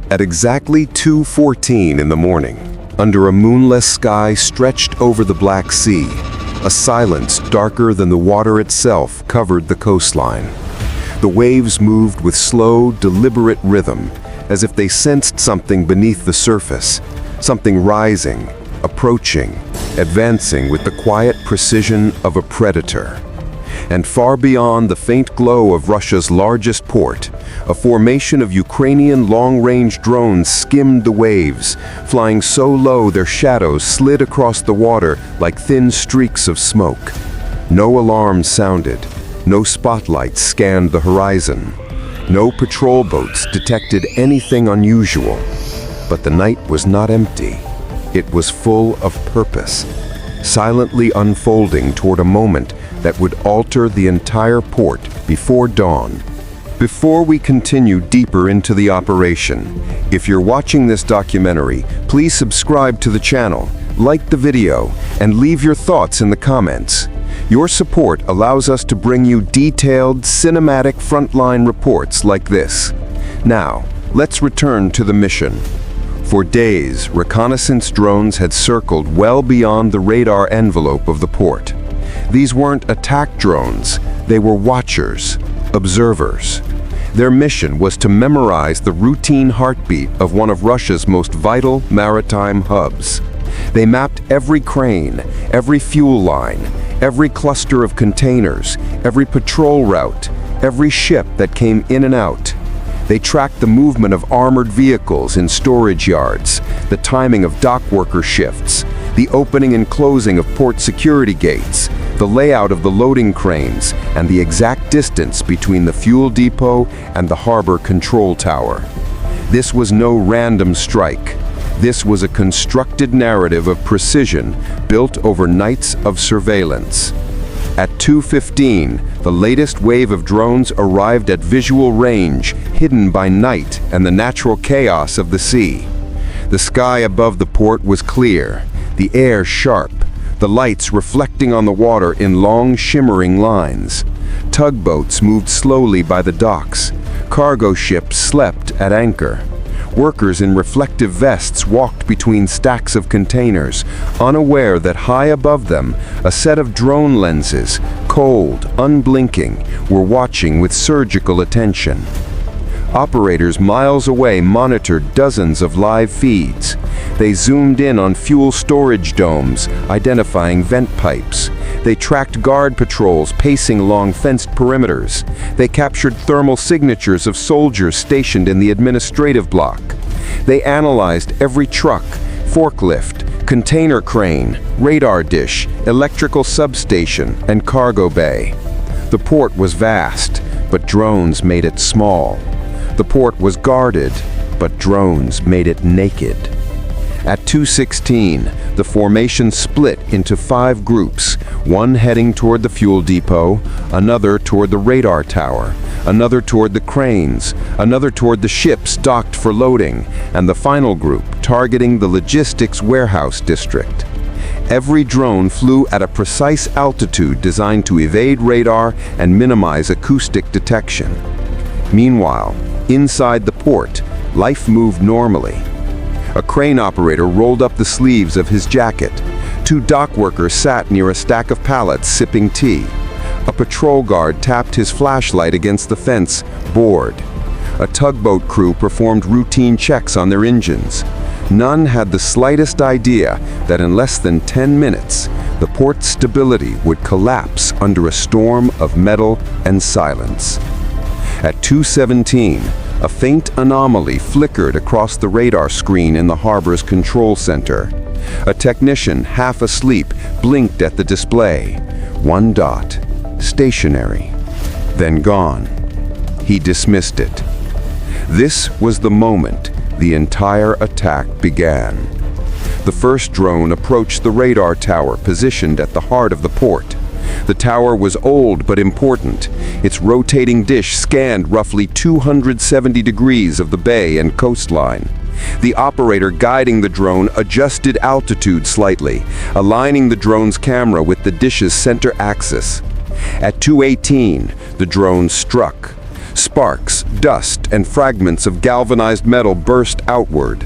At exactly 2:14 in the morning, under a moonless sky stretched over the Black Sea, a silence darker than the water itself covered the coastline. The waves moved with slow, deliberate rhythm, as if they sensed something beneath the surface, something rising, approaching, advancing with the quiet precision of a predator. And far beyond the faint glow of Russia's largest port, a formation of Ukrainian long-range drones skimmed the waves, flying so low their shadows slid across the water like thin streaks of smoke. No alarms sounded, no spotlights scanned the horizon, no patrol boats detected anything unusual. But the night was not empty. It was full of purpose, silently unfolding toward a moment that would alter the entire port before dawn. Before we continue deeper into the operation, if you're watching this documentary, please subscribe to the channel, like the video, and leave your thoughts in the comments. Your support allows us to bring you detailed, cinematic frontline reports like this. Now, let's return to the mission. For days, reconnaissance drones had circled well beyond the radar envelope of the port. These weren't attack drones, they were watchers, observers. Their mission was to memorize the routine heartbeat of one of Russia's most vital maritime hubs. They mapped every crane, every fuel line, every cluster of containers, every patrol route, every ship that came in and out. They tracked the movement of armored vehicles in storage yards, the timing of dock worker shifts, the opening and closing of port security gates, the layout of the loading cranes, and the exact distance between the fuel depot and the harbor control tower. This was no random strike. This was a constructed narrative of precision built over nights of surveillance. At 2:15, the latest wave of drones arrived at visual range, hidden by night and the natural chaos of the sea. The sky above the port was clear, the air sharp, the lights reflecting on the water in long, shimmering lines. Tugboats moved slowly by the docks. Cargo ships slept at anchor. Workers in reflective vests walked between stacks of containers, unaware that high above them, a set of drone lenses, cold, unblinking, were watching with surgical attention. Operators miles away monitored dozens of live feeds. They zoomed in on fuel storage domes, identifying vent pipes. They tracked guard patrols pacing along fenced perimeters. They captured thermal signatures of soldiers stationed in the administrative block. They analyzed every truck, forklift, container crane, radar dish, electrical substation, and cargo bay. The port was vast, but drones made it small. The port was guarded, but drones made it naked. At 2:16, the formation split into 5 groups, one heading toward the fuel depot, another toward the radar tower, another toward the cranes, another toward the ships docked for loading, and the final group targeting the logistics warehouse district. Every drone flew at a precise altitude designed to evade radar and minimize acoustic detection. Meanwhile, inside the port, life moved normally. A crane operator rolled up the sleeves of his jacket. 2 dock workers sat near a stack of pallets sipping tea. A patrol guard tapped his flashlight against the fence, bored. A tugboat crew performed routine checks on their engines. None had the slightest idea that in less than 10 minutes, the port's stability would collapse under a storm of metal and silence. At 2:17, a faint anomaly flickered across the radar screen in the harbor's control center. A technician, half asleep, blinked at the display. 1 dot, stationary, then gone. He dismissed it. This was the moment the entire attack began. The first drone approached the radar tower positioned at the heart of the port. The tower was old but important. Its rotating dish scanned roughly 270 degrees of the bay and coastline. The operator guiding the drone adjusted altitude slightly, aligning the drone's camera with the dish's center axis. At 2:18, the drone struck. Sparks, dust, and fragments of galvanized metal burst outward.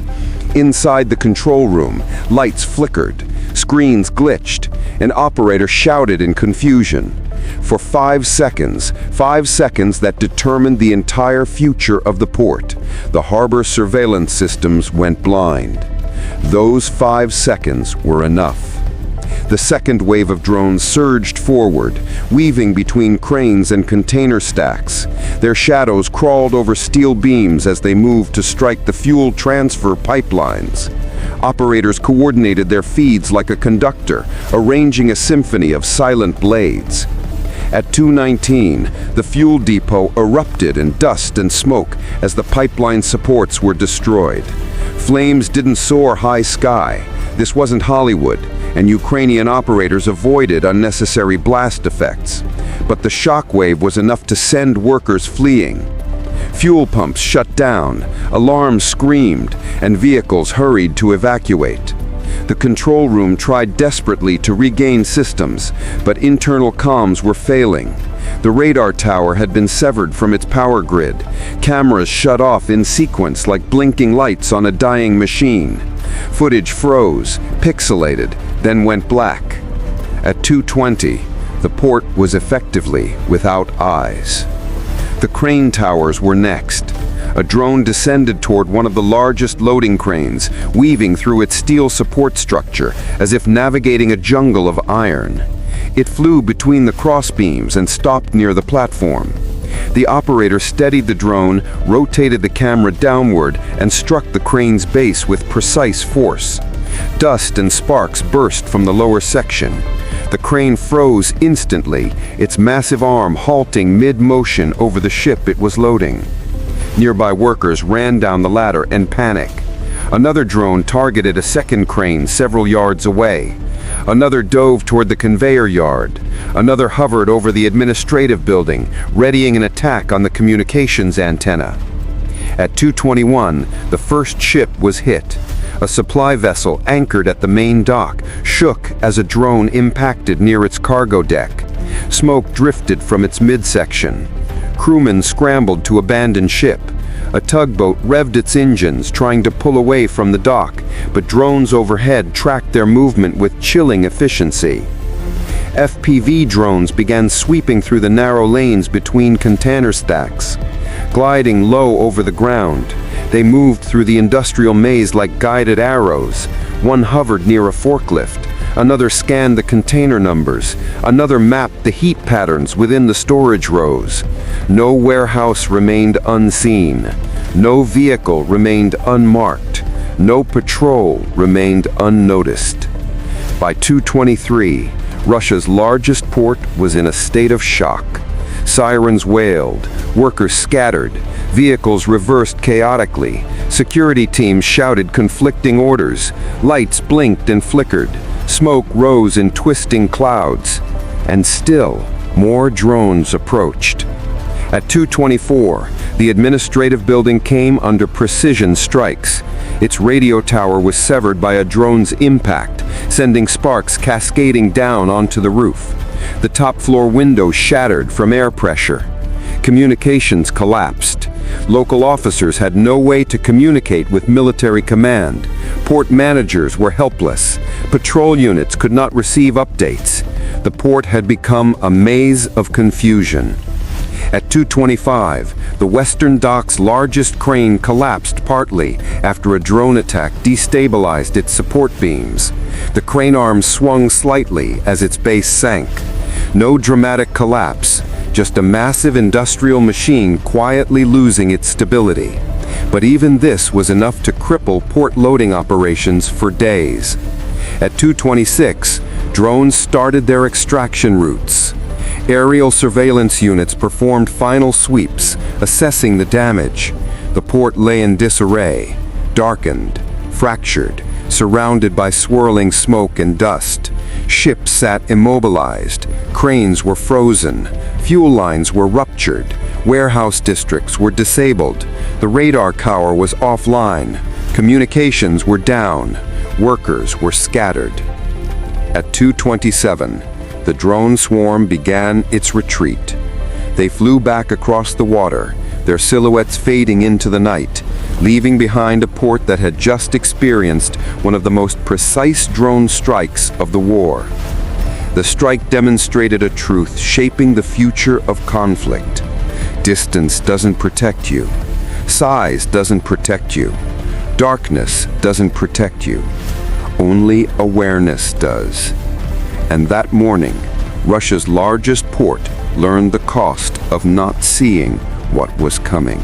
Inside the control room, lights flickered, screens glitched, an operator shouted in confusion. For 5 seconds that determined the entire future of the port, the harbor surveillance systems went blind. Those 5 seconds were enough. The second wave of drones surged forward, weaving between cranes and container stacks. Their shadows crawled over steel beams as they moved to strike the fuel transfer pipelines. Operators coordinated their feeds like a conductor, arranging a symphony of silent blades. At 2:19, the fuel depot erupted in dust and smoke as the pipeline supports were destroyed. Flames didn't soar high sky. This wasn't Hollywood, and Ukrainian operators avoided unnecessary blast effects. But the shockwave was enough to send workers fleeing. Fuel pumps shut down, alarms screamed, and vehicles hurried to evacuate. The control room tried desperately to regain systems, but internal comms were failing. The radar tower had been severed from its power grid. Cameras shut off in sequence like blinking lights on a dying machine. Footage froze, pixelated, then went black. At 2:20, the port was effectively without eyes. The crane towers were next. A drone descended toward one of the largest loading cranes, weaving through its steel support structure as if navigating a jungle of iron. It flew between the crossbeams and stopped near the platform. The operator steadied the drone, rotated the camera downward, and struck the crane's base with precise force. Dust and sparks burst from the lower section. The crane froze instantly, its massive arm halting mid-motion over the ship it was loading. Nearby workers ran down the ladder in panic. Another drone targeted a second crane several yards away. Another dove toward the conveyor yard. Another hovered over the administrative building, readying an attack on the communications antenna. At 2:21, the first ship was hit. A supply vessel anchored at the main dock shook as a drone impacted near its cargo deck. Smoke drifted from its midsection. Crewmen scrambled to abandon ship. A tugboat revved its engines, trying to pull away from the dock, but drones overhead tracked their movement with chilling efficiency. FPV drones began sweeping through the narrow lanes between container stacks. Gliding low over the ground, they moved through the industrial maze like guided arrows. One hovered near a forklift. Another scanned the container numbers. Another mapped the heat patterns within the storage rows. No warehouse remained unseen. No vehicle remained unmarked. No patrol remained unnoticed. By 2:23, Russia's largest port was in a state of shock. Sirens wailed, workers scattered, vehicles reversed chaotically, security teams shouted conflicting orders, lights blinked and flickered, smoke rose in twisting clouds, and still more drones approached. At 2:24, the administrative building came under precision strikes. Its radio tower was severed by a drone's impact, sending sparks cascading down onto the roof. The top floor window shattered from air pressure. Communications collapsed. Local officers had no way to communicate with military command. Port managers were helpless. Patrol units could not receive updates. The port had become a maze of confusion. At 2:25, the western dock's largest crane collapsed partly after a drone attack destabilized its support beams. The crane arm swung slightly as its base sank. No dramatic collapse, just a massive industrial machine quietly losing its stability. But even this was enough to cripple port loading operations for days. At 2:26, drones started their extraction routes. Aerial surveillance units performed final sweeps, assessing the damage. The port lay in disarray, darkened, fractured, surrounded by swirling smoke and dust. Ships sat immobilized, cranes were frozen, fuel lines were ruptured, warehouse districts were disabled, the radar tower was offline, communications were down, workers were scattered. At 2:27, the drone swarm began its retreat. They flew back across the water, their silhouettes fading into the night, leaving behind a port that had just experienced one of the most precise drone strikes of the war. The strike demonstrated a truth shaping the future of conflict. Distance doesn't protect you. Size doesn't protect you. Darkness doesn't protect you. Only awareness does. And that morning, Russia's largest port learned the cost of not seeing what was coming.